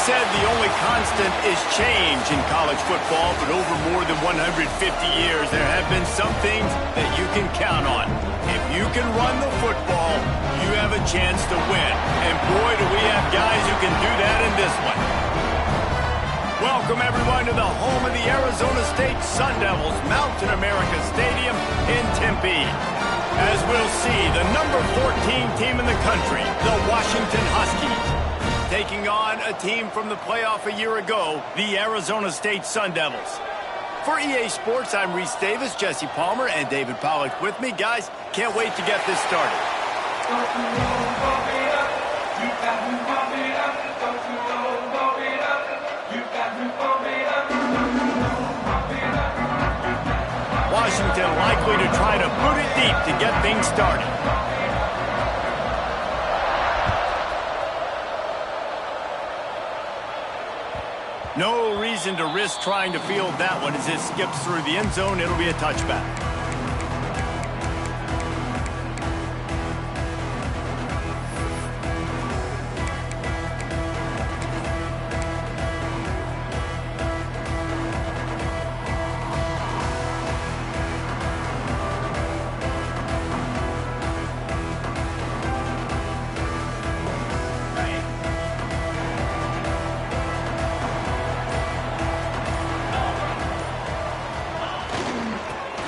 said the only constant is change in college football, but over more than 150 years, there have been some things that you can count on. If you can run the football, you have a chance to win. And boy, do we have guys who can do that in this one. Welcome, everyone, to the home of the Arizona State Sun Devils, Mountain America Stadium in Tempe. As we'll see, the number 14 team in the country, the Washington Huskies, taking on a team from the playoff a year ago, the Arizona State Sun Devils. For EA Sports, I'm Reese Davis, Jesse Palmer, and David Pollack with me. Guys, can't wait to get this started. Washington likely to try to boot it deep to get things started. No reason to risk trying to field that one as it skips through the end zone. It'll be a touchback.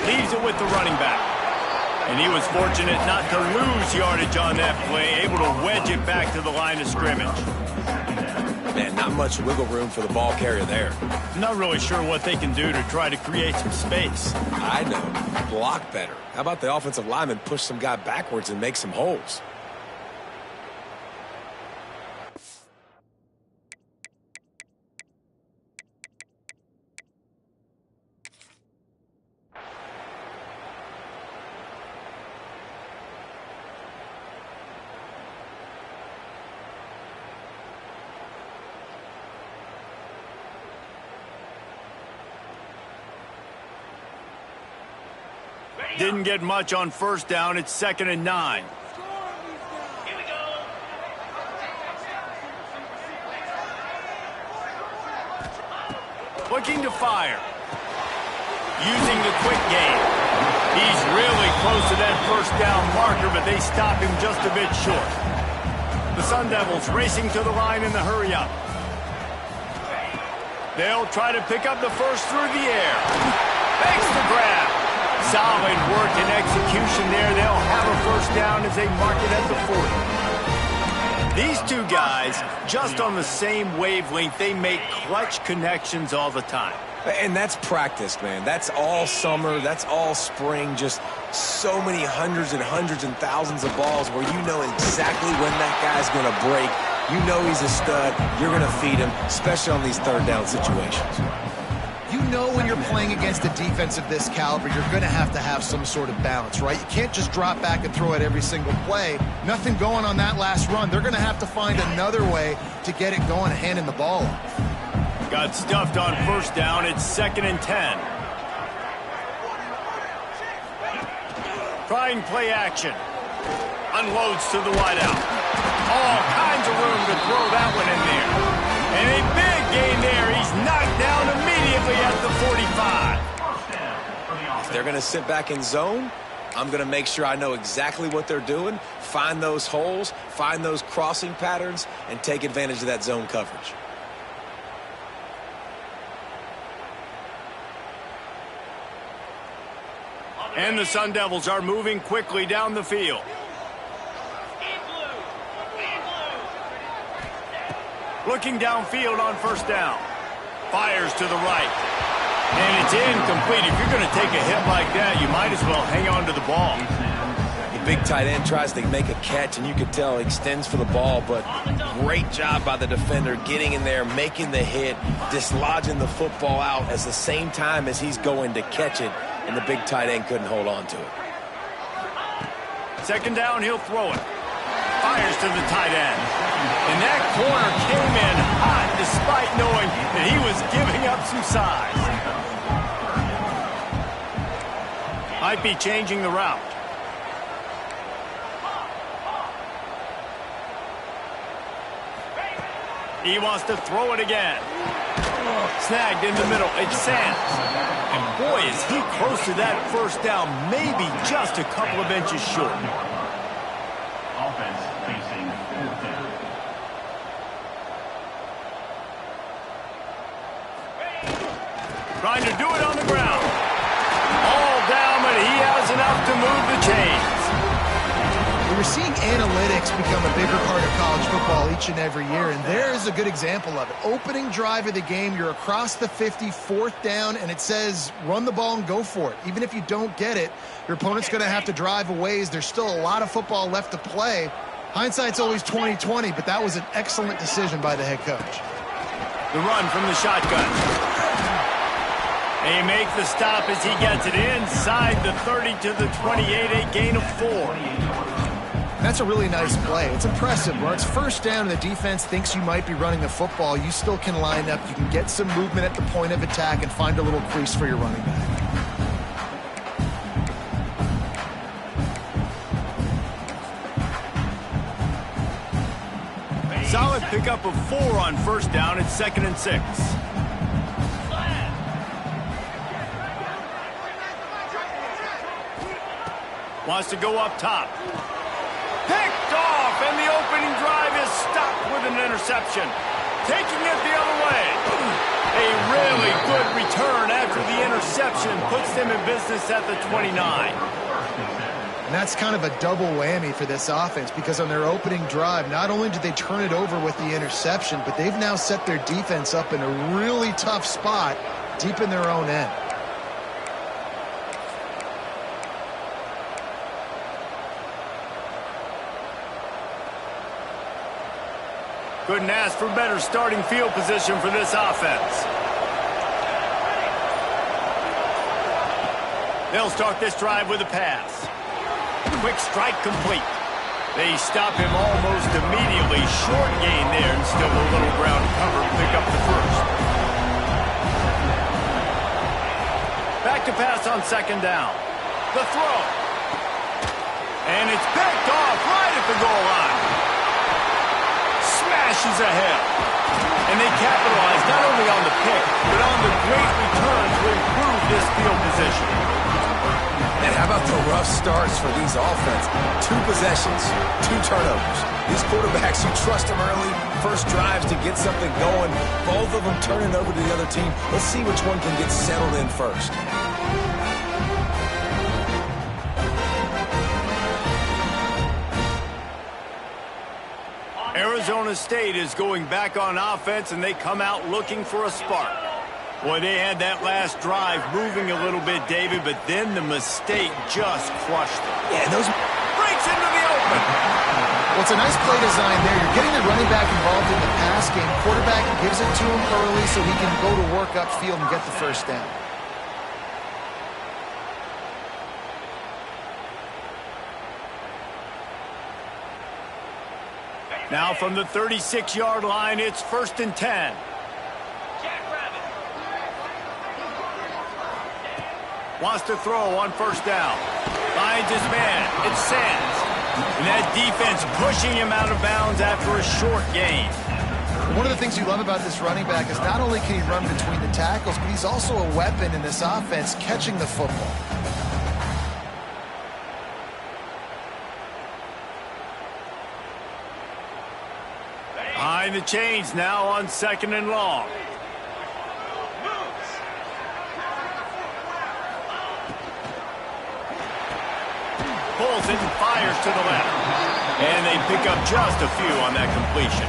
Leaves it with the running back. And he was fortunate not to lose yardage on that play, able to wedge it back to the line of scrimmage. Man, not much wiggle room for the ball carrier there. I'm not really sure what they can do to try to create some space. I know. Block better. How about the offensive lineman push some guy backwards and make some holes? Didn't get much on first down. It's 2nd and 9. Here we go. Looking to fire. Using the quick game. He's really close to that first down marker, but they stop him just a bit short. The Sun Devils racing to the line in the hurry up. They'll try to pick up the first through the air. Makes the grab. Solid work and execution there. They'll have a first down as they mark it at the 40. These two guys, just on the same wavelength, they make clutch connections all the time. And that's practice, man. That's all summer. That's all spring. Just so many hundreds and hundreds and thousands of balls where you know exactly when that guy's going to break. You know he's a stud. You're going to feed him, especially on these third down situations. You know when you're playing against a defense of this caliber, you're going to have some sort of balance, right? You can't just drop back and throw it every single play. Nothing going on that last run. They're going to have to find another way to get it going, handing the ball off. Got stuffed on first down. It's 2nd and 10. Trying play action. Unloads to the wideout. All kinds of room to throw that one in there. And a big gain there. He's knocked down immediately at the 45. If they're going to sit back in zone, I'm going to make sure I know exactly what they're doing, find those holes, find those crossing patterns, and take advantage of that zone coverage. And the Sun Devils are moving quickly down the field. Looking downfield on first down. Fires to the right. And it's incomplete. If you're going to take a hit like that, you might as well hang on to the ball. The big tight end tries to make a catch, and you could tell he extends for the ball, but great job by the defender getting in there, making the hit, dislodging the football out at the same time as he's going to catch it, and the big tight end couldn't hold on to it. 2nd down, he'll throw it. Fires to the tight end. And that corner came in hot despite knowing that he was giving up some size. Might be changing the route. He wants to throw it again. Snagged in the middle. It's Sands. And boy, is he close to that first down. Maybe just a couple of inches short. Offense facing fourth down. Trying to do it on the ground. All down, but he has enough to move the chains. We're seeing analytics become a bigger part of college football each and every year, and there is a good example of it. Opening drive of the game, you're across the 50, fourth down, and it says run the ball and go for it. Even if you don't get it, your opponent's going to have to drive a ways. There's still a lot of football left to play. Hindsight's always 20/20, but that was an excellent decision by the head coach. The run from the shotgun. They make the stop as he gets it inside the 30 to the 28, a gain of 4. That's a really nice play. It's impressive. Where it's first down and the defense thinks you might be running the football, you still can line up. You can get some movement at the point of attack and find a little crease for your running back. Solid pickup of 4 on first down. It's 2nd and 6. Wants to go up top. Picked off, and the opening drive is stopped with an interception. Taking it the other way. A really good return after the interception puts them in business at the 29. And that's kind of a double whammy for this offense, because on their opening drive, not only did they turn it over with the interception, but they've now set their defense up in a really tough spot deep in their own end. Couldn't ask for better starting field position for this offense. They'll start this drive with a pass. Quick strike complete. They stop him almost immediately. Short gain there, and still a little ground cover to pick up the first. Back to pass on 2nd down. The throw. And it's picked off right at the goal line. Smashes ahead. And they capitalize not only on the pick, but on the great return to improve this field position. And how about the rough starts for these offense? 2 possessions, 2 turnovers. These quarterbacks, you trust them early, first drives to get something going. Both of them turning over to the other team. Let's see which one can get settled in first. Arizona State is going back on offense, and they come out looking for a spark. Boy, they had that last drive moving a little bit, David, but then the mistake just crushed them. Yeah, those breaks into the open. Well, it's a nice play design there. You're getting the running back involved in the pass game. Quarterback gives it to him early so he can go to work upfield and get the first down. Now from the 36-yard line, it's 1st and 10. Wants to throw on first down. Finds his man. It's Sands. And that defense pushing him out of bounds after a short gain. One of the things you love about this running back is not only can he run between the tackles, but he's also a weapon in this offense catching the football. Behind the chains now on 2nd and long. Pulls it and fires to the left. And they pick up just a few on that completion.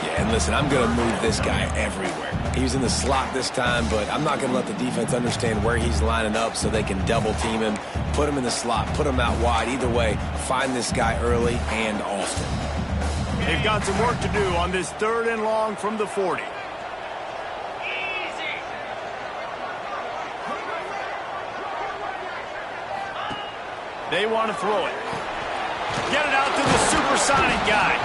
Yeah, and listen, I'm going to move this guy everywhere. He was in the slot this time, but I'm not going to let the defense understand where he's lining up so they can double team him, put him in the slot, put him out wide. Either way, find this guy early and often. They've got some work to do on this 3rd and long from the 40. They want to throw it. Get it out to the supersonic guy.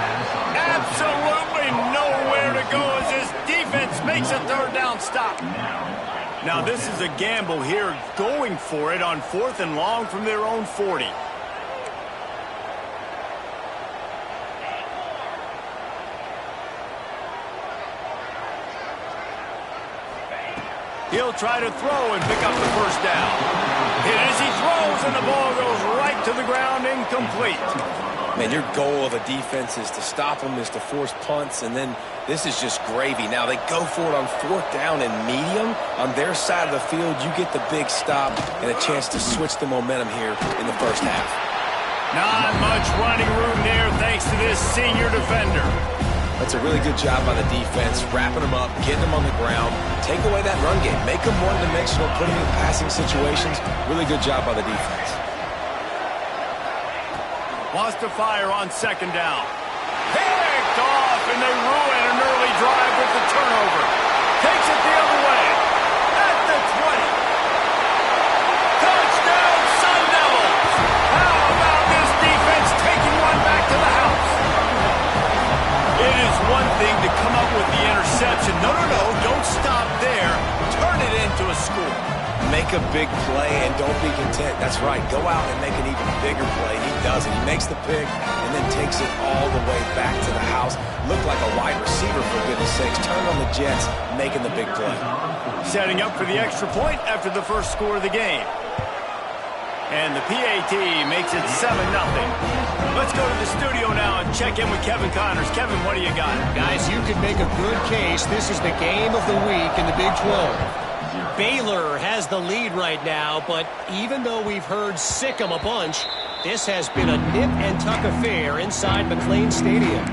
Absolutely nowhere to go as his defense makes a 3rd down stop. Now this is a gamble here, going for it on 4th and long from their own 40. He'll try to throw and pick up the first down. Hit as he throws, and the ball goes right to the ground, incomplete. Man, your goal of a defense is to stop them, is to force punts, and then this is just gravy. Now they go for it on 4th down and medium. On their side of the field, you get the big stop and a chance to switch the momentum here in the first half. Not much running room there thanks to this senior defender. That's a really good job by the defense, wrapping them up, getting them on the ground, take away that run game, make them one-dimensional, put them in passing situations. Really good job by the defense. Wants to fire on 2nd down. Picked off, and they ruin an early drive with the turnover. Takes it the other way. At the 20. Touchdown, Sun Devils! How about this defense taking one back to the house? It is one thing to come up with the interception. No, don't stop there. Turn it into a score. Make a big play and don't be content. That's right. Go out and make an even bigger play. He does it. He makes the pick and then takes it all the way back to the house. Looked like a wide receiver, for goodness sakes. Turned on the Jets, making the big play. Setting up for the extra point after the first score of the game. And the PAT makes it 7-0. Let's go to the studio now and check in with Kevin Connors. Kevin, what do you got? Guys, you could make a good case. This is the game of the week in the Big 12. Baylor has the lead right now, but even though we've heard sick 'em a bunch, this has been a nip-and-tuck affair inside McLean Stadium.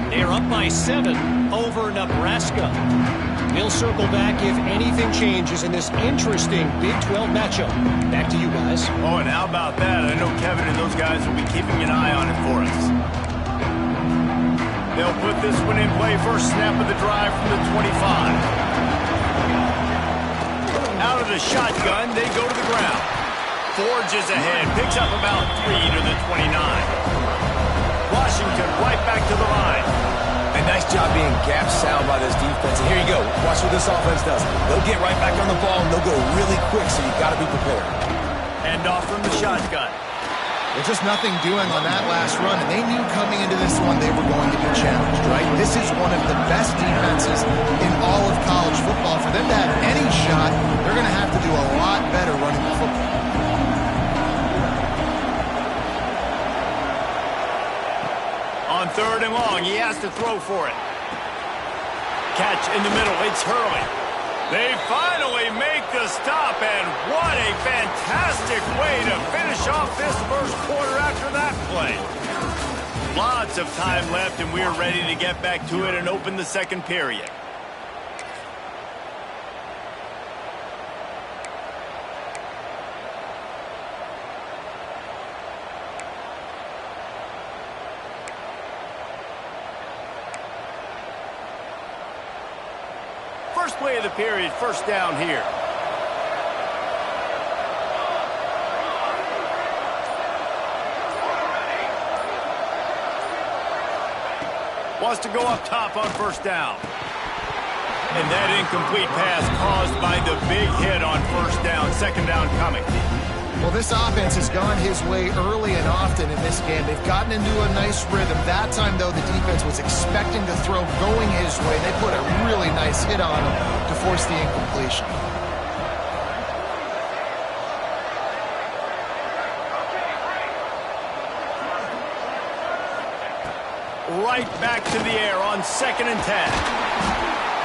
They're up by 7 over Nebraska. We'll circle back if anything changes in this interesting Big 12 matchup. Back to you guys. Oh, and how about that? I know Kevin and those guys will be keeping an eye on it for us. They'll put this one in play. First snap of the drive from the 25. Out of the shotgun, they go to the ground. Forges ahead, picks up about 3 to the 29. Washington right back to the line. A nice job being gap sound by this defense. And here you go. Watch what this offense does. They'll get right back on the ball, and they'll go really quick, so you've got to be prepared. Hand off from the shotgun. There's just nothing doing on that last run, and they knew coming into this one they were going to be challenged, right? This is one of the best defenses in all of college football. For them to have any shot, they're going to have to do a lot better running the football. On 3rd and long, he has to throw for it. Catch in the middle, it's Hurley. They finally make the stop, and what a fantastic way to finish off this first quarter after that play. Lots of time left, and we're ready to get back to it and open the second period. First play of the period, first down here. Wants to go up top on first down. And that incomplete pass caused by the big hit on first down. 2nd down coming. Well, this offense has gone his way early and often in this game. They've gotten into a nice rhythm. That time, though, the defense was expecting to throw going his way. They put a really nice hit on him to force the incompletion. Right back to the air on 2nd and 10.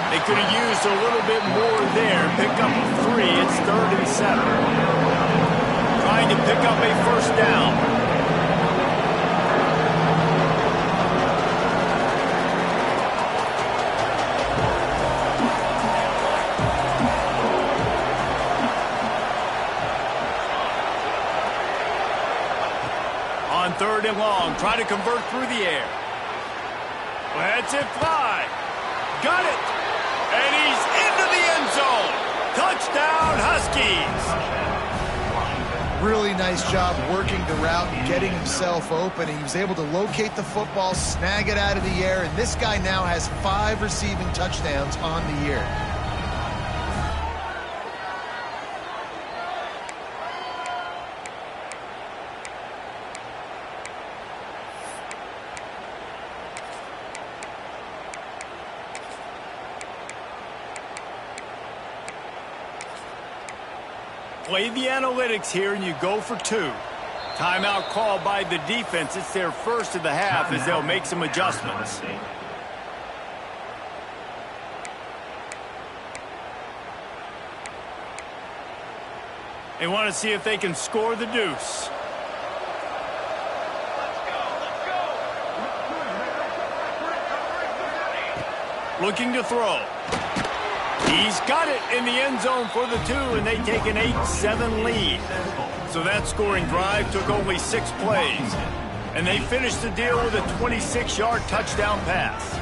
They could have used a little bit more there. Pick up 3. It's 3rd and 7. Trying to pick up a first down. On 3rd and long, try to convert through the air. Lets it fly. Got it. And he's into the end zone. Touchdown, Huskies. Really nice job working the route and getting himself open. He was able to locate the football, snag it out of the air, and this guy now has 5 receiving touchdowns on the year. Play the analytics here, and you go for 2. Timeout called by the defense. It's their first of the half as they'll make some adjustments. They want to see if they can score the deuce. Looking to throw. He's got it in the end zone for the 2, and they take an 8-7 lead. So that scoring drive took only 6 plays. And they finished the deal with a 26-yard touchdown pass.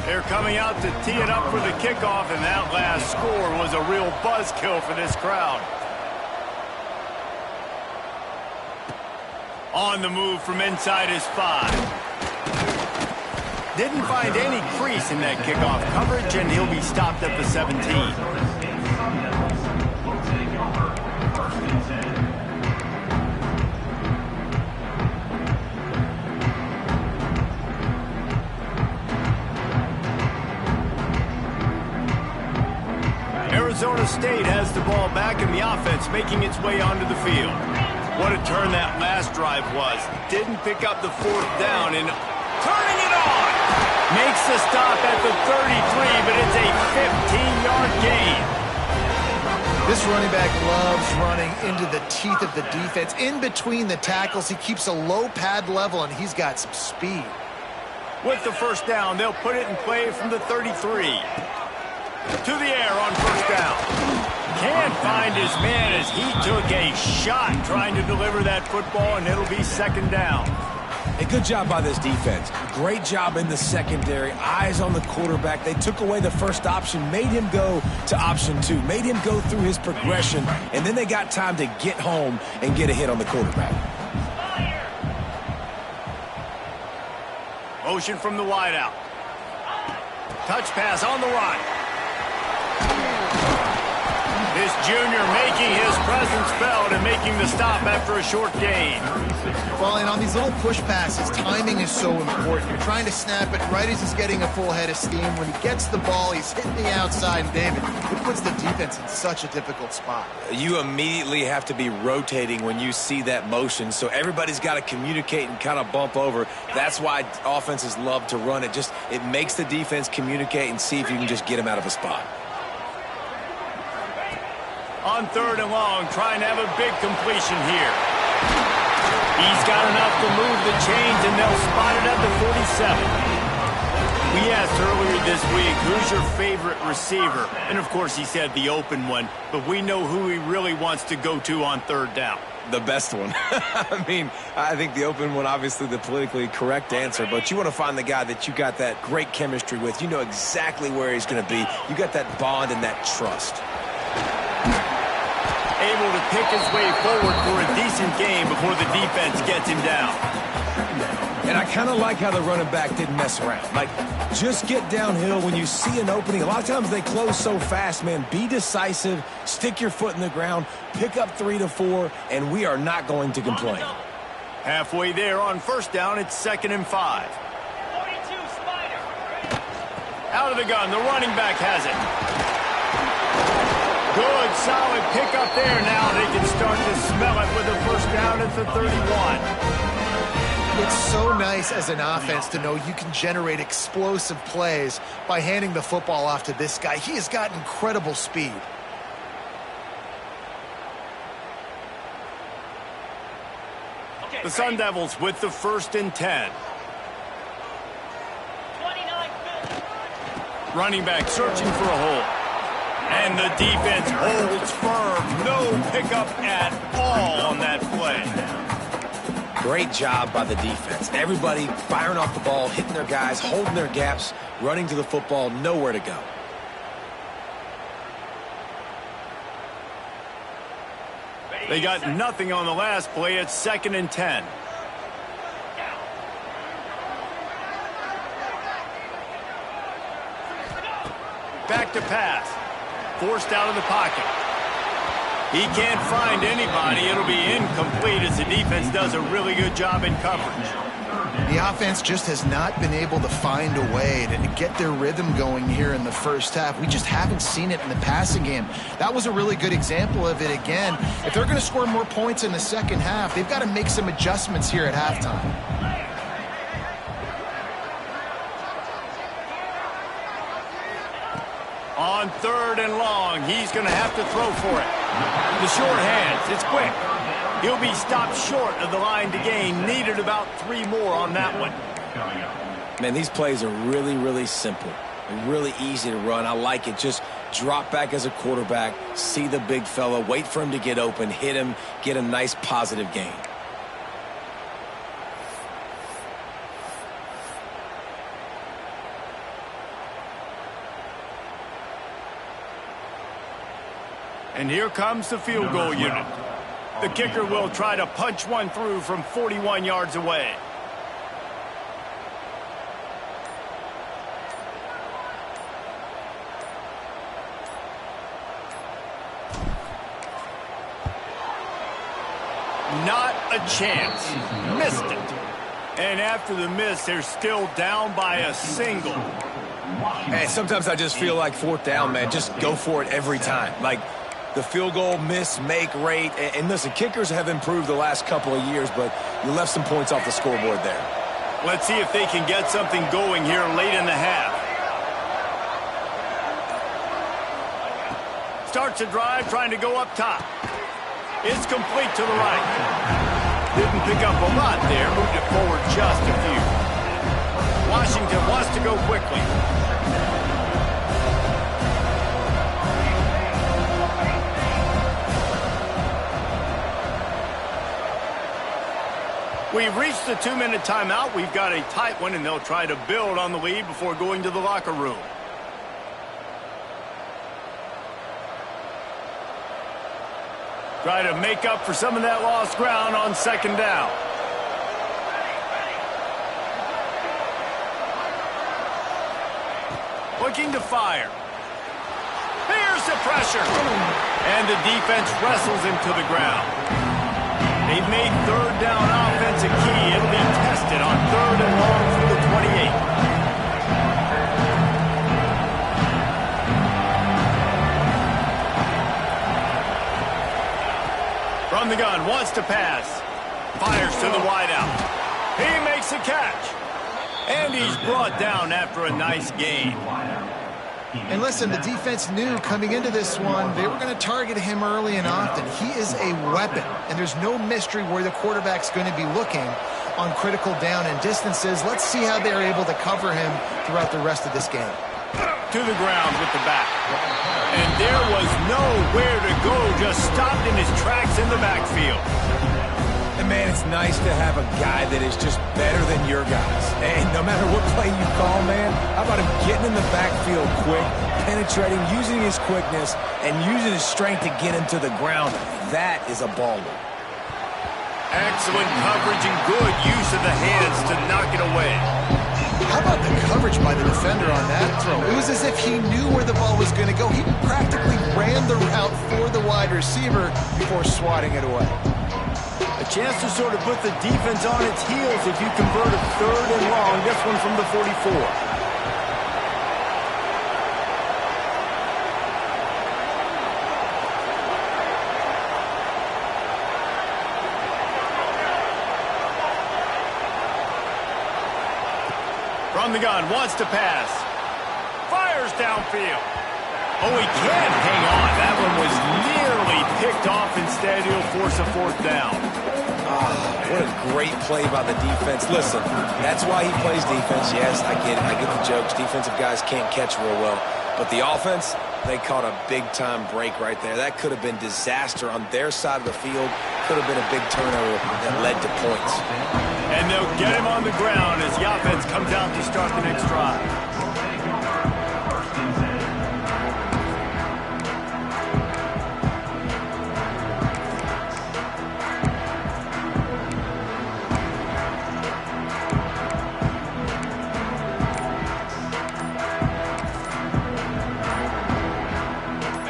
They're coming out to tee it up for the kickoff, and that last score was a real buzzkill for this crowd. On the move from inside his 5. Didn't find any crease in that kickoff coverage, and he'll be stopped at the 17. Arizona State has the ball back, and the offense making its way onto the field. What a turn that last drive was. Didn't pick up the 4th down, and turning it on. Makes the stop at the 33, but it's a 15-yard gain. This running back loves running into the teeth of the defense. In between the tackles, he keeps a low pad level, and he's got some speed. With the first down, they'll put it in play from the 33. To the air on first down. Can't find his man as he took a shot trying to deliver that football, and it'll be 2nd down. A good job by this defense. Great job in the secondary. Eyes on the quarterback. They took away the first option, made him go to option 2, made him go through his progression, and then they got time to get home and get a hit on the quarterback. Motion from the wideout. Touch pass on the run. This junior making his presence felt and making the stop after a short gain. Well, and on these little push passes, timing is so important. You're trying to snap it right as he's getting a full head of steam. When he gets the ball, he's hitting the outside. And David, it puts the defense in such a difficult spot. You immediately have to be rotating when you see that motion, so everybody's got to communicate and kind of bump over. That's why offenses love to run it. It makes the defense communicate and see if you can just get him out of a spot. On 3rd and long, trying to have a big completion here. He's got enough to move the chains, and they'll spot it at the 47. We asked earlier this week, who's your favorite receiver? And, of course, he said the open one, but we know who he really wants to go to on 3rd down. The best one. I mean, I think the open one, obviously the politically correct answer, but you want to find the guy that you got that great chemistry with. You know exactly where he's going to be. You got that bond and that trust. Able to pick his way forward for a decent game before the defense gets him down. And I kind of like how the running back didn't mess around. Like, just get downhill when you see an opening. A lot of times they close so fast, man. Be decisive, stick your foot in the ground, pick up 3 to 4, and we are not going to complain. Halfway there on first down, it's 2nd and 5. 42 Spider. Out of the gun, the running back has it. Good, solid pickup there. Now they can start to smell it with the first down at the 31. It's so nice as an offense to know you can generate explosive plays by handing the football off to this guy. He has got incredible speed. The Sun Devils with the 1st and 10. 29. Running back searching for a hole. And the defense holds firm. No pickup at all on that play. Great job by the defense. Everybody firing off the ball, hitting their guys, holding their gaps, running to the football, nowhere to go. They got nothing on the last play. It's 2nd and 10. Back to pass. Forced out of the pocket. He can't find anybody. It'll be incomplete as the defense does a really good job in coverage. The offense just has not been able to find a way to get their rhythm going here in the first half. We just haven't seen it in the passing game. That was a really good example of it again. If they're going to score more points in the second half, they've got to make some adjustments here at halftime. On 3rd and long, he's going to have to throw for it. The short hands, it's quick. He'll be stopped short of the line to gain. Needed about 3 more on that one. Man, these plays are really, really simple. They're really easy to run. I like it. Just drop back as a quarterback, see the big fella, wait for him to get open, hit him, get a nice positive gain. And here comes the field goal unit. The kicker will try to punch one through from 41 yards away. Not a chance. Missed it. And after the miss, they're still down by a single. Hey, sometimes I just feel like 4th down, man. Just go for it every time. Like, the field goal miss, make rate. And listen, kickers have improved the last couple of years, but you left some points off the scoreboard there. Let's see if they can get something going here late in the half. Starts a drive trying to go up top. It's complete to the right. Didn't pick up a lot there. Moved it forward just a few. Washington wants to go quickly. We've reached the 2-minute timeout. We've got a tight one, and they'll try to build on the lead before going to the locker room. Try to make up for some of that lost ground on 2nd down. Looking to fire. Here's the pressure. And the defense wrestles him to the ground. They've made 3rd down offense a key. It'll be tested on 3rd and long through the 28. From the gun, wants to pass. Fires to the wideout. He makes a catch. And he's brought down after a nice gain. And listen, the defense knew coming into this one, they were going to target him early and often. He is a weapon, and there's no mystery where the quarterback's going to be looking on critical down and distances. Let's see how they're able to cover him throughout the rest of this game. To the ground with the back. And there was nowhere to go, just stopped in his tracks in the backfield. And, man, it's nice to have a guy that is just better than your guys. And no matter what play you call, man, how about him getting in the backfield quick, penetrating, using his quickness, and using his strength to get him to the ground. That is a baller. Excellent coverage and good use of the hands to knock it away. How about the coverage by the defender on that throw? It was as if he knew where the ball was going to go. He practically ran the route for the wide receiver before swatting it away. A chance to sort of put the defense on its heels if you convert a 3rd and long. This one from the 44. From the gun, wants to pass. Fires downfield. Oh, he can't hang on. That one was nearly picked off. Instead, he'll force a 4th down. What a great play by the defense. Listen, that's why he plays defense. Yes, I get it. I get the jokes. Defensive guys can't catch real well. But the offense, they caught a big-time break right there. That could have been disaster on their side of the field. Could have been a big turnover that led to points. And they'll get him on the ground as the offense comes out to start the next drive.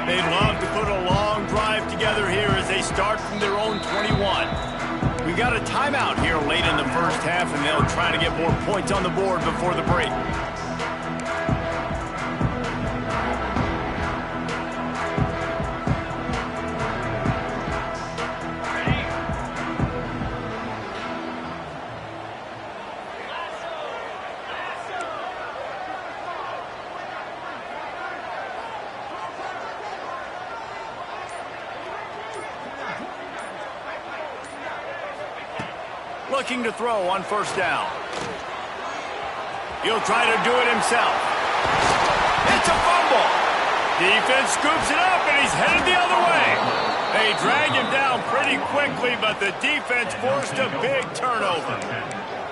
They'd love to put a long drive together here as they start from their own 21. We got a timeout here late in the first half, and they'll try to get more points on the board before the break. Looking to throw on first down. He'll try to do it himself. It's a fumble. Defense scoops it up, and he's headed the other way. They drag him down pretty quickly, but the defense forced a big turnover.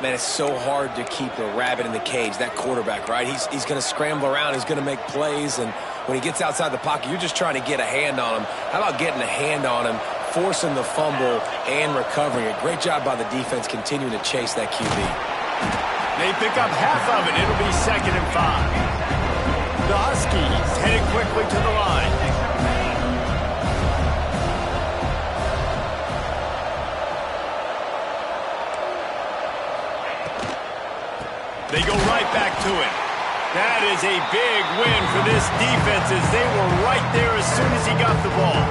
Man, it's so hard to keep a rabbit in the cage, that quarterback, right? He's going to scramble around. He's going to make plays, and when he gets outside the pocket, you're just trying to get a hand on him. How about getting a hand on him, forcing the fumble and recovering it? Great job by the defense continuing to chase that QB. They pick up half of it. It'll be 2nd and 5. The Huskies headed quickly to the line. They go right back to it. That is a big win for this defense, as they were right there as soon as he got the ball.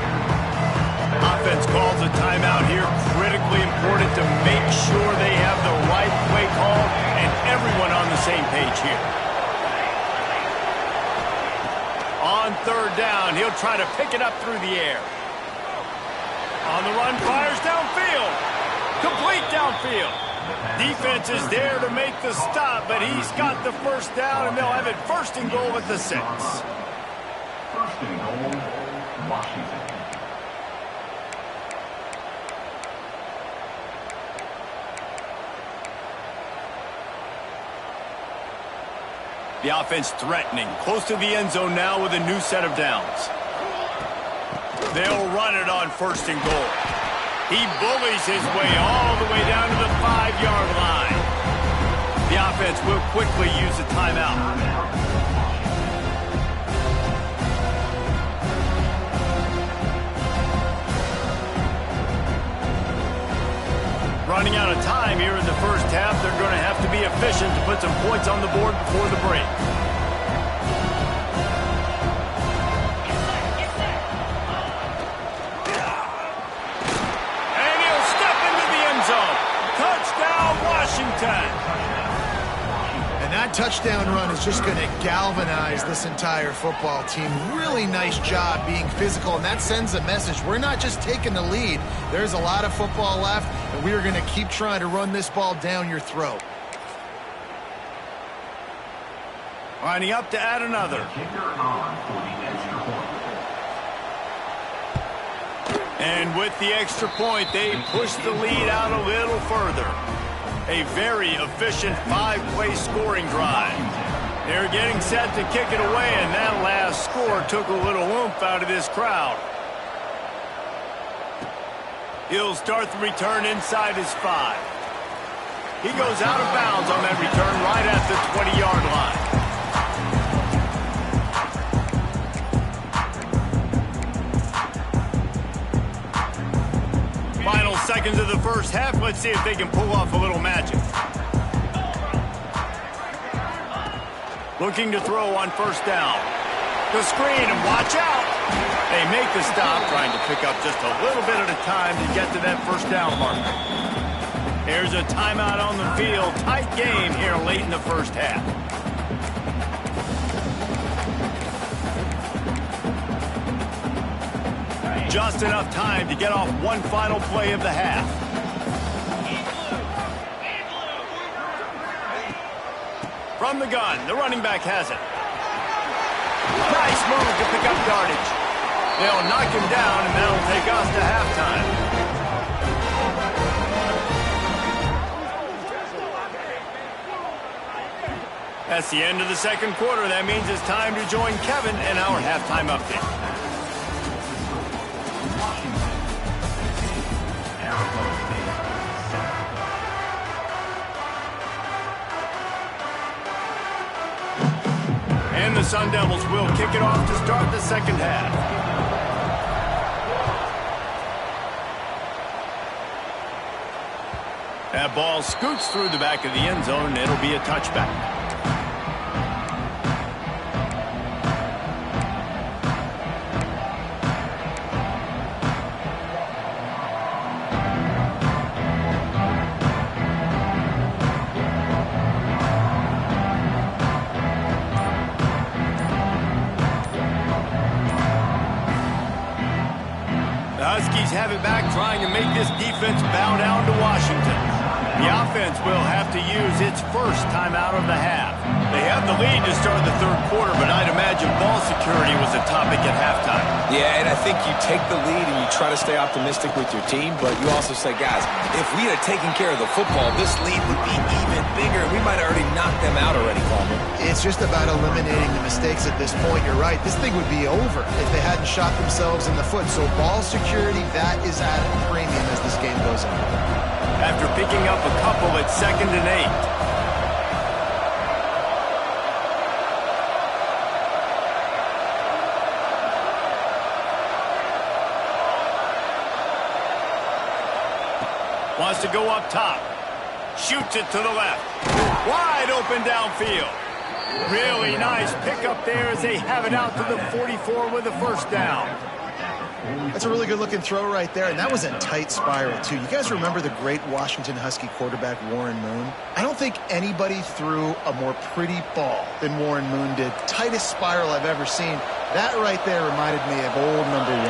Offense calls a timeout here. Critically important to make sure they have the right play call and everyone on the same page here. On third down, he'll try to pick it up through the air. On the run, fires downfield. Complete downfield. Defense is there to make the stop, but he's got the first down, and they'll have it 1st and goal at the 6. 1st and goal, Washington. The offense threatening, close to the end zone now with a new set of downs. They'll run it on 1st and goal. He bullies his way all the way down to the 5-yard line. The offense will quickly use a timeout. Running out of time here in the first half. They're going to have to be efficient to put some points on the board before the break. And he'll step into the end zone. Touchdown, Washington. And that touchdown run is just going to galvanize this entire football team. Really nice job being physical, and that sends a message. We're not just taking the lead. There's a lot of football left, and we are going to keep trying to run this ball down your throat. Lining up to add another. And with the extra point, they push the lead out a little further. A very efficient 5-play scoring drive. They're getting set to kick it away, and that last score took a little oomph out of this crowd. He'll start the return inside his 5. He goes out of bounds on that return right at the 20-yard line. Final seconds of the first half. Let's see if they can pull off a little magic. Looking to throw on first down. The screen, and watch out. They make the stop, trying to pick up just a little bit at a time to get to that first down marker. There's a timeout on the field. Tight game here late in the first half. Just enough time to get off one final play of the half. From the gun, the running back has it. Nice move to pick up yardage. They'll knock him down, and that'll take us to halftime. That's the end of the second quarter. That means it's time to join Kevin in our halftime update. And the Sun Devils will kick it off to start the second half. That ball scoots through the back of the end zone, and it'll be a touchback. The Huskies have it back, trying to make this defense bow down to Washington. The offense will have to use its first timeout of the half. They have the lead to start the third quarter, but I'd imagine ball security was a topic at halftime. Yeah, and I think you take the lead and you try to stay optimistic with your team, but you also say, guys, if we had taken care of the football, this lead would be even bigger. We might have already knocked them out already, Coleman. It's just about eliminating the mistakes at this point. You're right. This thing would be over if they hadn't shot themselves in the foot. So ball security, that is at a premium as this game goes on. After picking up a couple at 2nd and 8. Wants to go up top. Shoots it to the left. Wide open downfield. Really nice pickup there as they have it out to the 44 with a first down. That's a really good-looking throw right there, and that was a tight spiral, too. You guys remember the great Washington Husky quarterback Warren Moon? I don't think anybody threw a more pretty ball than Warren Moon did. Tightest spiral I've ever seen. That right there reminded me of old number 1.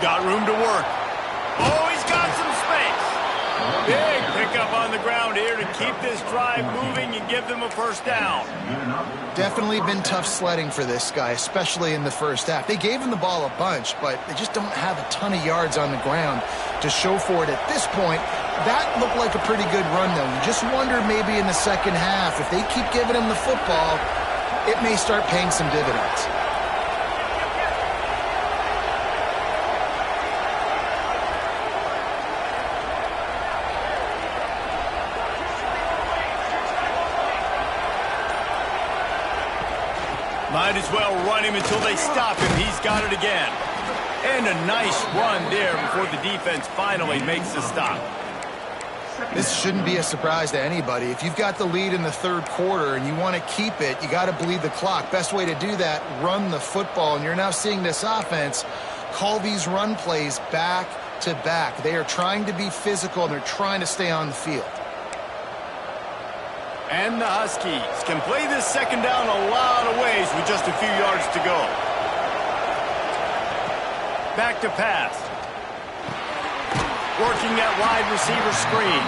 Got room to work. Oh, he's got some space. Big pickup on the ground here to keep this drive moving and give them a first down. Definitely been tough sledding for this guy, especially in the first half. They gave him the ball a bunch, but they just don't have a ton of yards on the ground to show for it at this point. That looked like a pretty good run, though. You just wonder maybe in the second half, if they keep giving him the football, it may start paying some dividends. Might as well run him until they stop him. He's got it again. And a nice run there before the defense finally makes the stop. This shouldn't be a surprise to anybody. If you've got the lead in the third quarter and you want to keep it, you got to bleed the clock. Best way to do that, run the football. And you're now seeing this offense call these run plays back to back. They are trying to be physical, and they're trying to stay on the field. And the Huskies can play this second down a lot of ways with just a few yards to go. Back to pass. Working that wide receiver screen.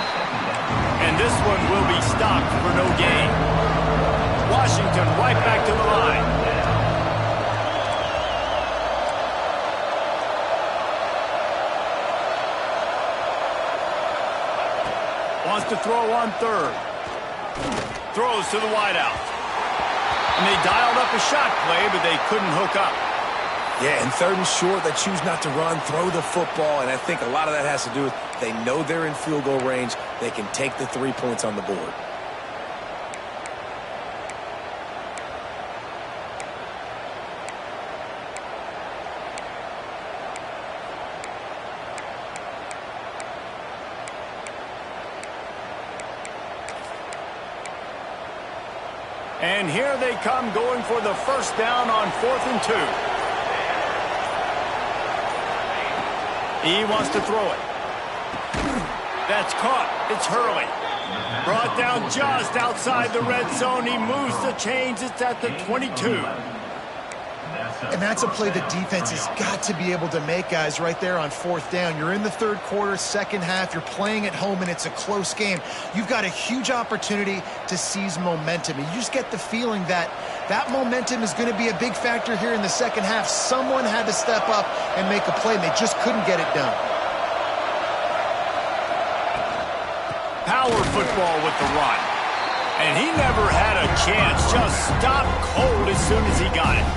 And this one will be stopped for no gain. Washington right back to the line. Wants to throw on third. Throws to the wideout. And they dialed up a shot play, but they couldn't hook up. Yeah, and 3rd and short, they choose not to run, throw the football, and I think a lot of that has to do with they know they're in field goal range. They can take the 3 points on the board. And here they come going for the first down on 4th and 2. He wants to throw it. That's caught. It's Hurley. Brought down just outside the red zone. He moves the chains. It's at the 22. And that's a play the defense has got to be able to make, guys, right there on 4th down. You're in the third quarter, second half. You're playing at home, and it's a close game. You've got a huge opportunity to seize momentum. And you just get the feeling that that momentum is going to be a big factor here in the second half. Someone had to step up and make a play, and they just couldn't get it done. Power football with the run. And he never had a chance. Just stopped cold as soon as he got it.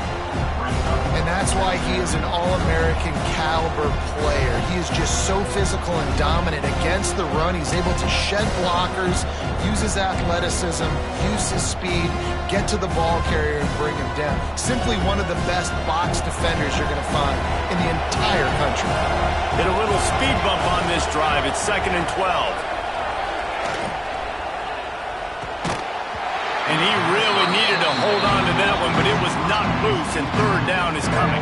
And that's why he is an All-American caliber player. He is just so physical and dominant against the run. He's able to shed blockers, use his athleticism, use his speed, get to the ball carrier and bring him down. Simply one of the best box defenders you're going to find in the entire country. Hit a little speed bump on this drive. It's 2nd and 12. And he really needed to hold on to that one, but it was not loose, and 3rd down is coming.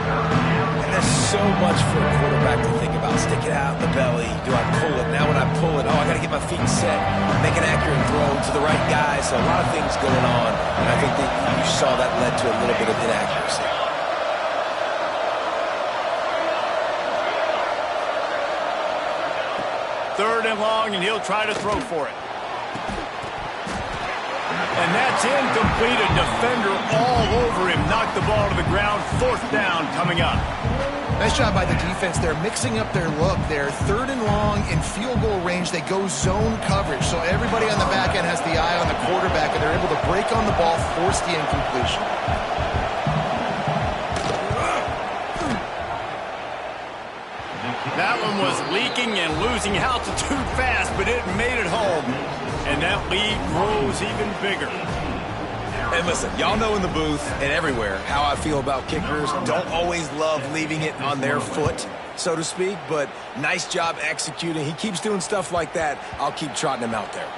And there's so much for a quarterback to think about. Stick it out in the belly. Do I pull it? Now when I pull it, I got to get my feet set, make an accurate throw to the right guy. So a lot of things going on, and I think that you saw that led to a little bit of inaccuracy. Third and long, and he'll try to throw for it. And that's incomplete. A defender all over him. Knocked the ball to the ground. 4th down coming up. Nice job by the defense there, mixing up their look there. 3rd and long in field goal range. They go zone coverage. So everybody on the back end has the eye on the quarterback, and they're able to break on the ball, force the incompletion. That one was leaking and losing altitude fast, but it made it home. And that lead grows even bigger. And listen, y'all know in the booth and everywhere how I feel about kickers. Don't always love leaving it on their foot, so to speak, but nice job executing. He keeps doing stuff like that. I'll keep trotting him out there.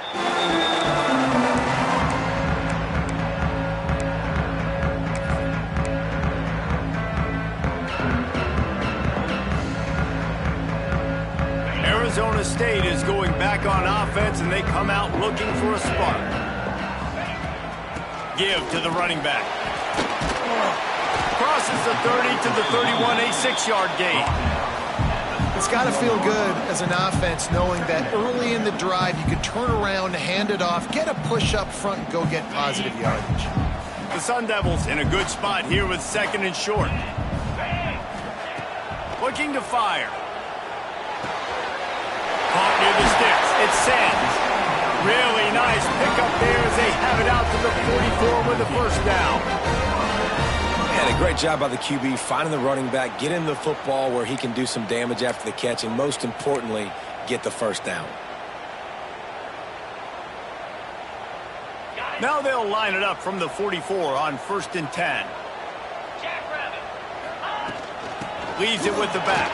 Arizona State is going back on offense, and they come out looking for a spark. Give to the running back. Crosses the 30 to the 31, a 6-yard gain. It's got to feel good as an offense knowing that early in the drive you can turn around, hand it off, get a push up front, and go get positive yardage. The Sun Devils in a good spot here with 2nd and short. Looking to fire. Caught near the sticks. It's Sands. Really nice pickup there as they have it out to the 44 with the 1st down. And a great job by the QB finding the running back, getting the football where he can do some damage after the catch, and most importantly, get the 1st down. Now they'll line it up from the 44 on 1st and 10. Leaves it with the back.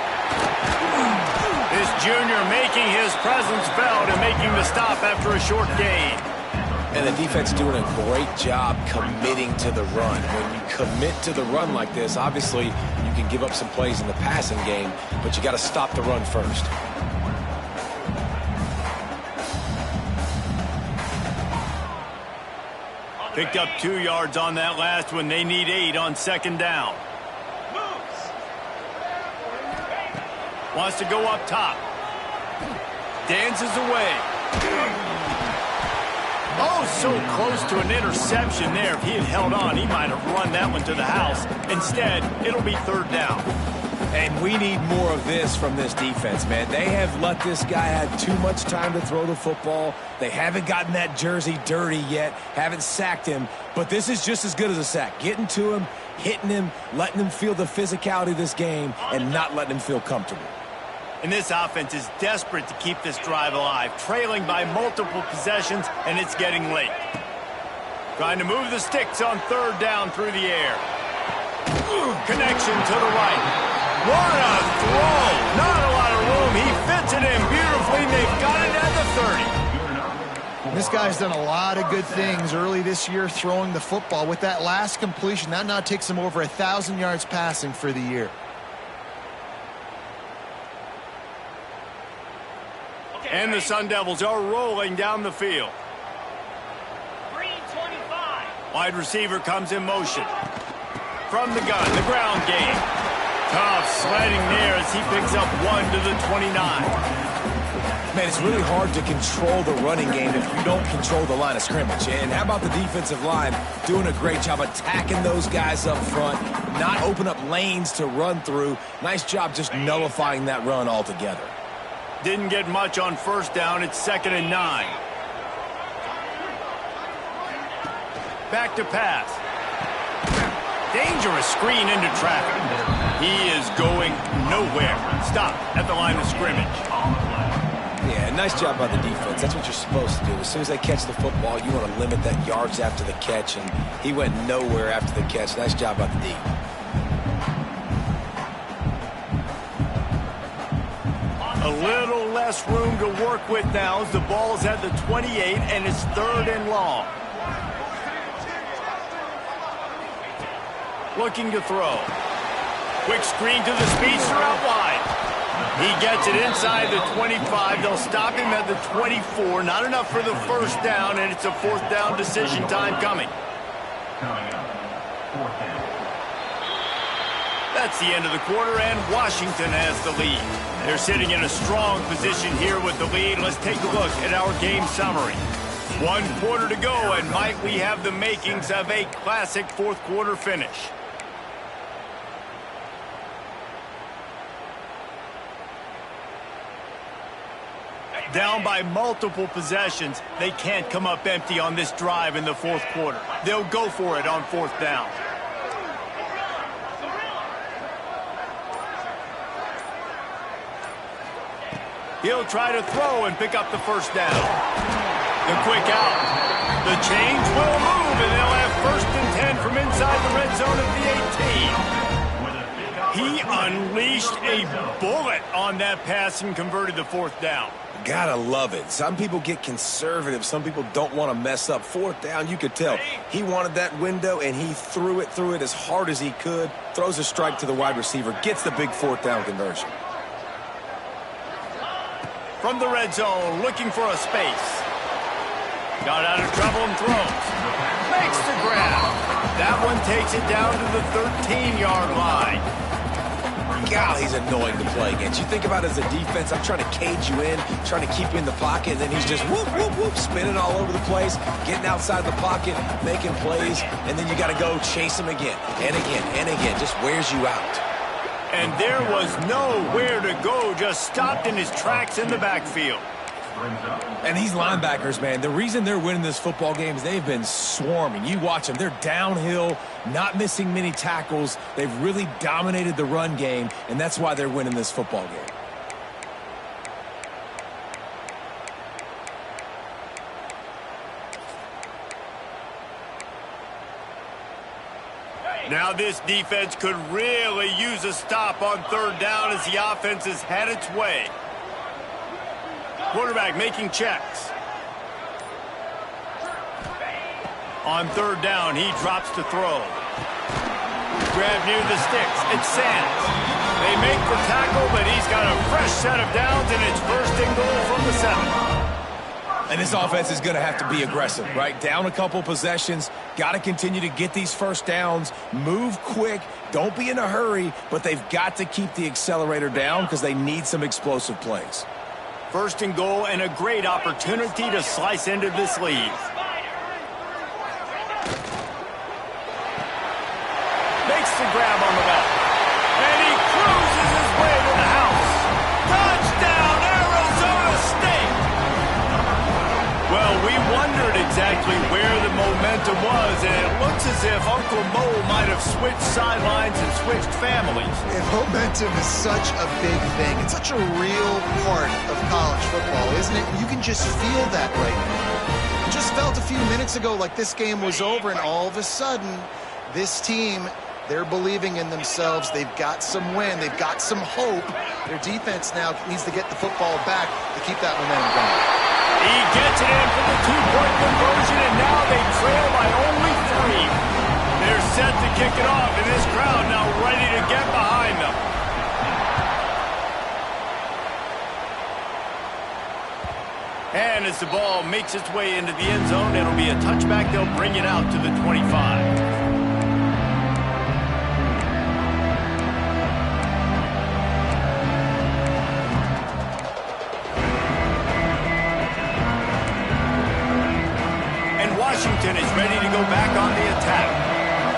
This junior making his presence felt and making the stop after a short gain. And the defense doing a great job committing to the run. When you commit to the run like this, obviously you can give up some plays in the passing game, but you got to stop the run first. Picked up 2 yards on that last one. They need 8 on 2nd down. Wants to go up top. Dances away. Oh, so close to an interception there. If he had held on, he might have run that one to the house. Instead, it'll be 3rd down. And we need more of this from this defense, man. They have let this guy have too much time to throw the football. They haven't gotten that jersey dirty yet, haven't sacked him. But this is just as good as a sack. Getting to him, hitting him, letting him feel the physicality of this game, and not letting him feel comfortable. And this offense is desperate to keep this drive alive, trailing by multiple possessions, and it's getting late. Trying to move the sticks on 3rd down through the air. Connection to the right. What a throw! Not a lot of room. He fits it in beautifully, and they've got it at the 30. This guy's done a lot of good things early this year throwing the football. With that last completion, that now takes him over 1,000 yards passing for the year. And the Sun Devils are rolling down the field. Green 25. Wide receiver comes in motion. From the gun, the ground game. Tough sledding there as he picks up 1 to the 29. Man, it's really hard to control the running game if you don't control the line of scrimmage. And how about the defensive line doing a great job attacking those guys up front, not open up lanes to run through. Nice job just nullifying that run altogether. Didn't get much on 1st down. It's 2nd and 9. Back to pass. Dangerous screen into traffic. He is going nowhere. Stop at the line of scrimmage. Yeah, nice job by the defense. That's what you're supposed to do. As soon as they catch the football, you want to limit that yards after the catch, and he went nowhere after the catch. Nice job by the D. A little less room to work with now as the ball's at the 28 and it's 3rd and long. Looking to throw. Quick screen to the speedster out wide. He gets it inside the 25. They'll stop him at the 24. Not enough for the first down, and it's a 4th down decision time coming. Coming up, 4th down. That's the end of the quarter, and Washington has the lead. They're sitting in a strong position here with the lead. Let's take a look at our game summary. 1 quarter to go, and might we have the makings of a classic 4th quarter finish. Down by multiple possessions, they can't come up empty on this drive in the 4th quarter. They'll go for it on 4th down. He'll try to throw and pick up the first down. The quick out. The change will move, and they'll have 1st and 10 from inside the red zone at the 18. He unleashed a bullet on that pass and converted the 4th down. Gotta love it. Some people get conservative. Some people don't want to mess up. 4th down, you could tell. He wanted that window, and he threw it as hard as he could. Throws a strike to the wide receiver. Gets the big 4th down conversion. From the red zone, looking for a space. Got out of trouble and throws. Makes the grab. That one takes it down to the 13-yard line. God, he's annoying to play against. You think about it as a defense, I'm trying to cage you in, trying to keep you in the pocket, and then he's just whoop, whoop, whoop, spinning all over the place, getting outside the pocket, making plays, and then you got to go chase him again, and again, and again. Just wears you out. And there was nowhere to go, just stopped in his tracks in the backfield. And these linebackers, man, the reason they're winning this football game is they've been swarming. You watch them. They're downhill, not missing many tackles. They've really dominated the run game, and that's why they're winning this football game. Now this defense could really use a stop on 3rd down as the offense has had its way. Quarterback making checks. On 3rd down, he drops to throw. Grab near the sticks. It's Sands. They make the tackle, but he's got a fresh set of downs, and it's 1st and goal from the 7. And this offense is going to have to be aggressive, right? Down a couple possessions. Got to continue to get these 1st downs. Move quick. Don't be in a hurry, but they've got to keep the accelerator down because they need some explosive plays. 1st and goal, and a great opportunity to slice into this lead. Makes the grab on the back. And he cruises his way to the house. Touchdown, Arizona State! Well, we wondered exactly where the momentum was, and it looks as if Uncle Mo might have switched sidelines and switched families. And momentum is such a big thing. It's such a real part of college football, isn't it? And you can just feel that right now. It just felt a few minutes ago like this game was over, and all of a sudden, this team, they're believing in themselves. They've got some wind. They've got some hope. Their defense now needs to get the football back to keep that momentum going. He gets it in for the 2-point conversion, and now they trail by only 3. They're set to kick it off, and this crowd now ready to get behind them. And as the ball makes its way into the end zone, it'll be a touchback. They'll bring it out to the 25. Washington is ready to go back on the attack.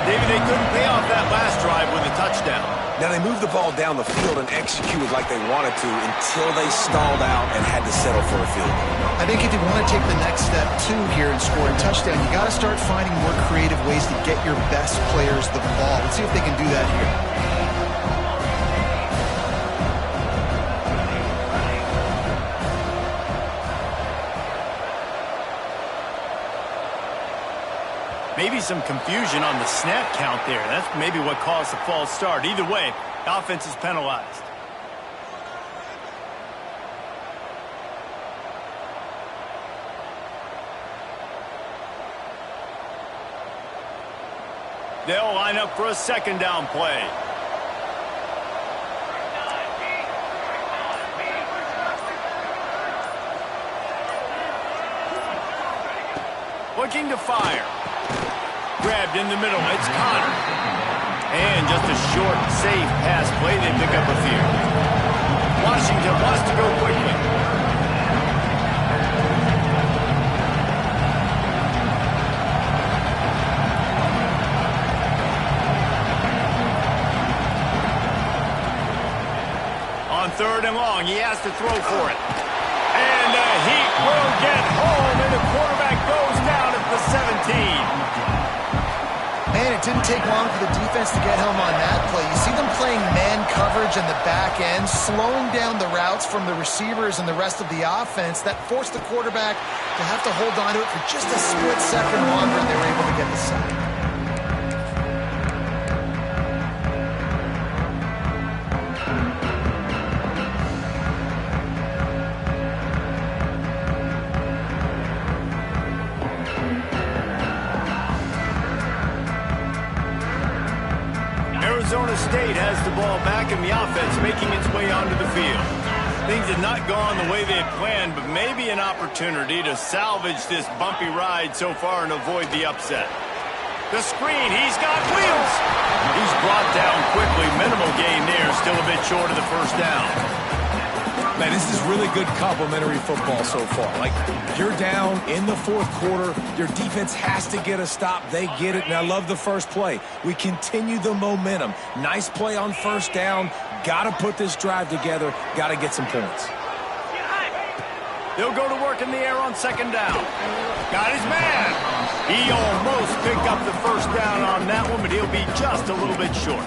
Maybe they couldn't pay off that last drive with a touchdown. Now, they moved the ball down the field and executed like they wanted to until they stalled out and had to settle for a field goal. I think if you want to take the next step, too, here and score a touchdown, you got to start finding more creative ways to get your best players the ball. Let's see if they can do that here. Maybe some confusion on the snap count there. That's maybe what caused the false start. Either way, the offense is penalized. They'll line up for a second down play. Looking to fire. Grabbed in the middle. It's Connor. And just a short, safe pass play. They pick up a few. Washington wants to go quickly. On 3rd and long, he has to throw for it. And the Heat will get home, and the quarterback goes down at the 17. Man, it didn't take long for the defense to get home on that play. You see them playing man coverage in the back end, slowing down the routes from the receivers and the rest of the offense. That forced the quarterback to have to hold on to it for just a split second longer, and they were able to get the sack. Arizona State has the ball back in the offense, making its way onto the field. Things had not gone the way they had planned, but maybe an opportunity to salvage this bumpy ride so far and avoid the upset. The screen, he's got wheels. He's brought down quickly. Minimal gain there, still a bit short of the first down. Man, this is really good complimentary football so far. Like, you're down in the 4th quarter. Your defense has to get a stop. They get it, and I love the first play. We continue the momentum. Nice play on 1st down. Got to put this drive together. Got to get some points. They'll go to work in the air on 2nd down. Got his man. He almost picked up the first down on that one, but he'll be just a little bit short.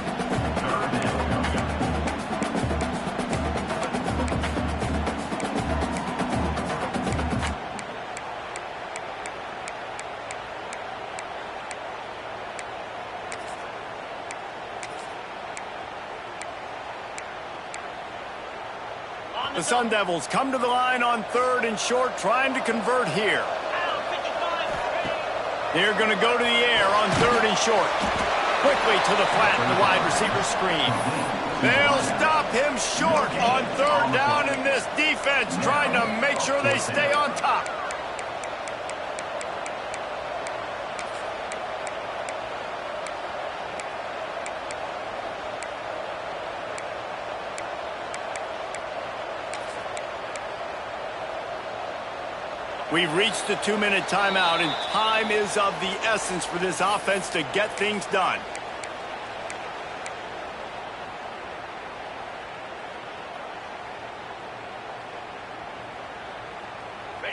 The Sun Devils come to the line on 3rd and short, trying to convert here. They're going to go to the air on 3rd and short. Quickly to the flat, the wide receiver screen. They'll stop him short on 3rd down, and this defense trying to make sure they stay on top. We've reached the 2-minute timeout, and time is of the essence for this offense to get things done.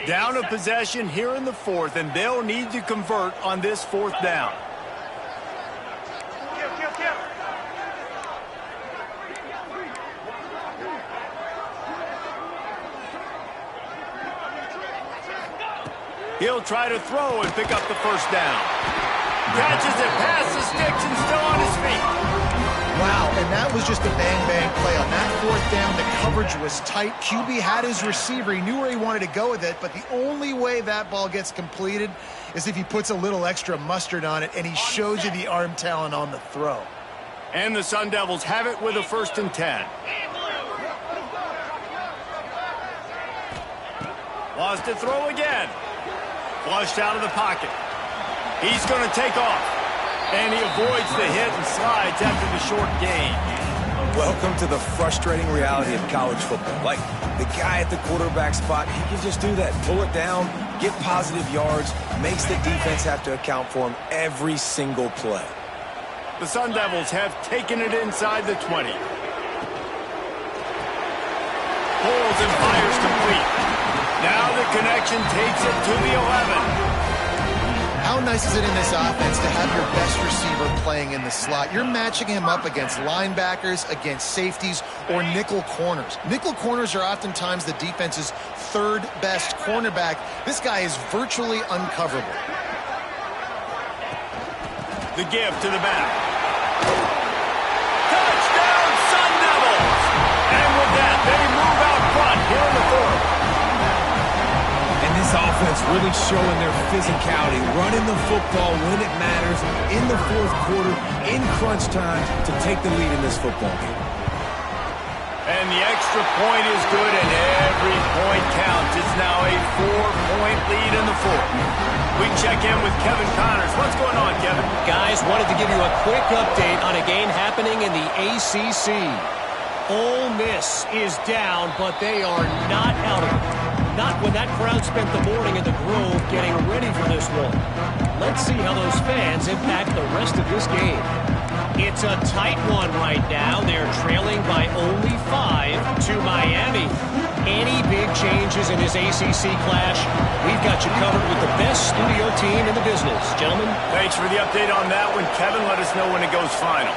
Down a possession here in the 4th, and they'll need to convert on this 4th down. He'll try to throw and pick up the first down. Catches it past the sticks and still on his feet. Wow, and that was just a bang-bang play. On that 4th down, the coverage was tight. QB had his receiver. He knew where he wanted to go with it, but the only way that ball gets completed is if he puts a little extra mustard on it, and he shows you the arm talent on the throw. And the Sun Devils have it with a 1st and 10. Wants to throw again. Flushed out of the pocket. He's going to take off. And he avoids the hit and slides after the short gain. Welcome to the frustrating reality of college football. Like, the guy at the quarterback spot, he can just do that. Pull it down, get positive yards, makes the defense have to account for him every single play. The Sun Devils have taken it inside the 20. Pulls and fires complete. Now the connection takes it to the 11. How nice is it in this offense to have your best receiver playing in the slot? You're matching him up against linebackers, against safeties, or nickel corners. Nickel corners are oftentimes the defense's third best cornerback. This guy is virtually uncoverable. The give to the back. Touchdown, Sun Devils! And with that, they move out front here in the fourth. And this offense really showing their physicality, running the football when it matters, in the fourth quarter, in crunch time, to take the lead in this football game. And the extra point is good, and every point counts. It's now a 4-point lead in the fourth. We check in with Kevin Connors. What's going on, Kevin? Guys, wanted to give you a quick update on a game happening in the ACC. Ole Miss is down, but they are not out of it. Not when that crowd spent the morning in the Grove getting ready for this one. Let's see how those fans impact the rest of this game. It's a tight one right now. They're trailing by only 5 to Miami. Any big changes in this ACC clash, we've got you covered with the best studio team in the business. Gentlemen. Thanks for the update on that one, Kevin. Let us know when it goes final.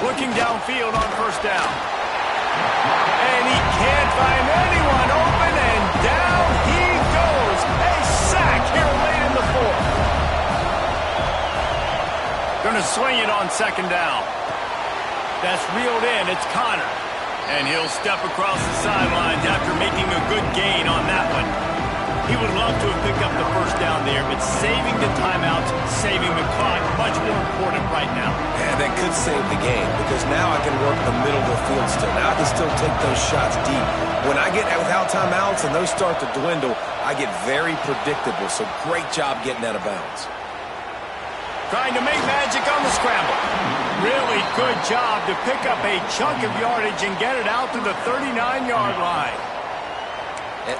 Looking downfield on first down. And he can't find anyone open, and down he goes. A sack here late in the fourth. Going to swing it on second down. That's reeled in. It's Connor. And he'll step across the sidelines after making a good gain on that one. He would love to have picked up the first down there, but saving the timeouts, saving the clock, much more important right now. And that could save the game, because now I can work the middle of the field still. Now I can still take those shots deep. When I get without timeouts and those start to dwindle, I get very predictable. So great job getting out of bounds. Trying to make magic on the scramble. Really good job to pick up a chunk of yardage and get it out to the 39-yard line.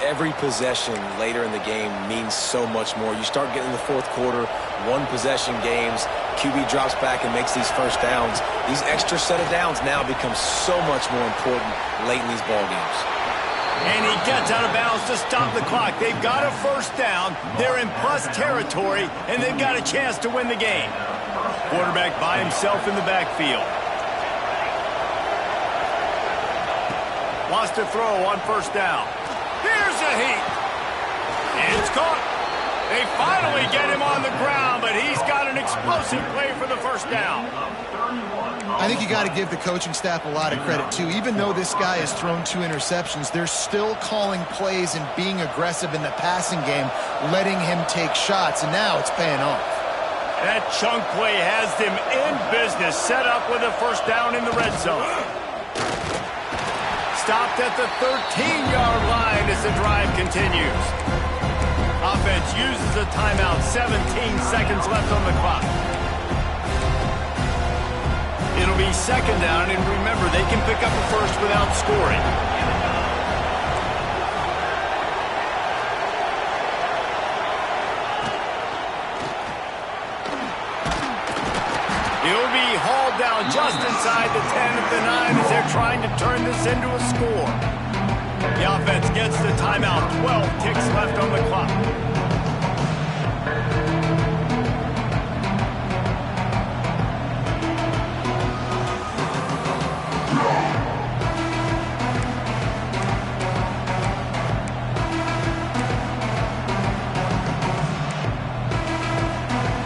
Every possession later in the game means so much more. You start getting in the fourth quarter, one-possession games, QB drops back and makes these first downs. These extra set of downs now become so much more important late in these ball games. And he gets out of bounds to stop the clock. They've got a first down. They're in plus territory, and they've got a chance to win the game. Quarterback by himself in the backfield. Wants to throw on first down. Here's a heat. It's caught. They finally get him on the ground, but he's got an explosive play for the first down. I think you got to give the coaching staff a lot of credit, too. Even though this guy has thrown 2 interceptions, they're still calling plays and being aggressive in the passing game, letting him take shots, and now it's paying off. That chunk play has them in business, set up with a first down in the red zone. Stopped at the 13-yard line as the drive continues. Offense uses a timeout, 17 seconds left on the clock. It'll be second down, and remember, they can pick up a first without scoring. He'll be hauled down just inside the 10 at the 9 as they're trying to turn this into a score. The offense gets the timeout. 12 ticks left on the clock.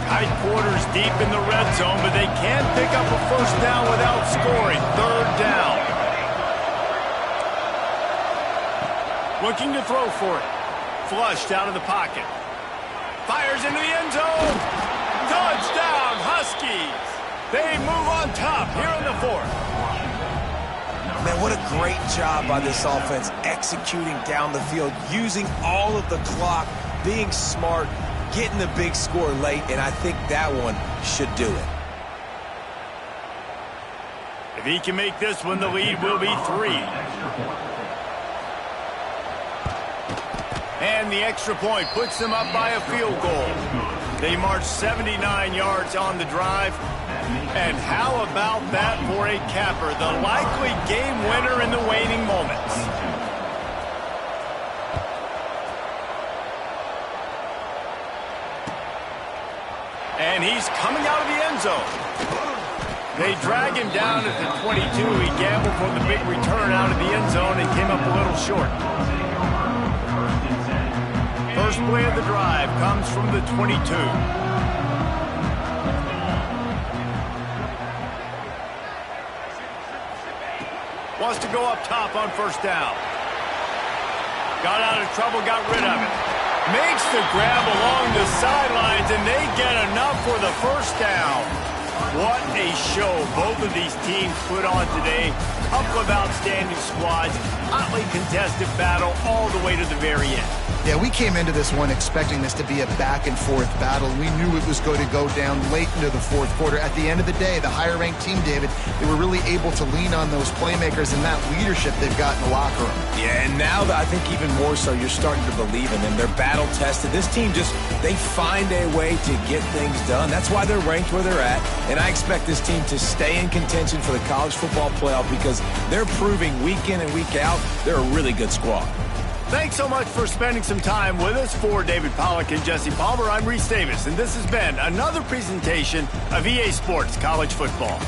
Tight quarters deep in the red zone, but they can't pick up a first down without scoring. Third down. Looking to throw for it. Flushed out of the pocket. Fires into the end zone. Touchdown, Huskies. They move on top here in the fourth. Man, what a great job by this offense executing down the field, using all of the clock, being smart, getting the big score late, and I think that one should do it. If he can make this one, the lead will be 3. And the extra point puts them up by a field goal. They march 79 yards on the drive. And how about that for a capper, the likely game winner in the waning moments. And he's coming out of the end zone. They drag him down at the 22. He gambled for the big return out of the end zone and came up a little short. First play of the drive comes from the 22. Wants to go up top on first down. Got out of trouble, got rid of it. Makes the grab along the sidelines, and they get enough for the first down. What a show both of these teams put on today. Couple of outstanding squads. Hotly contested battle all the way to the very end. Yeah, we came into this one expecting this to be a back-and-forth battle. We knew it was going to go down late into the fourth quarter. At the end of the day, the higher-ranked team, David, they were really able to lean on those playmakers and that leadership they've got in the locker room. Yeah, and now I think even more so, you're starting to believe in them. They're battle-tested. This team they find a way to get things done. That's why they're ranked where they're at, and I expect this team to stay in contention for the college football playoff because they're proving week in and week out they're a really good squad. Thanks so much for spending some time with us. For David Pollack and Jesse Palmer, I'm Reese Davis, and this has been another presentation of EA Sports College Football.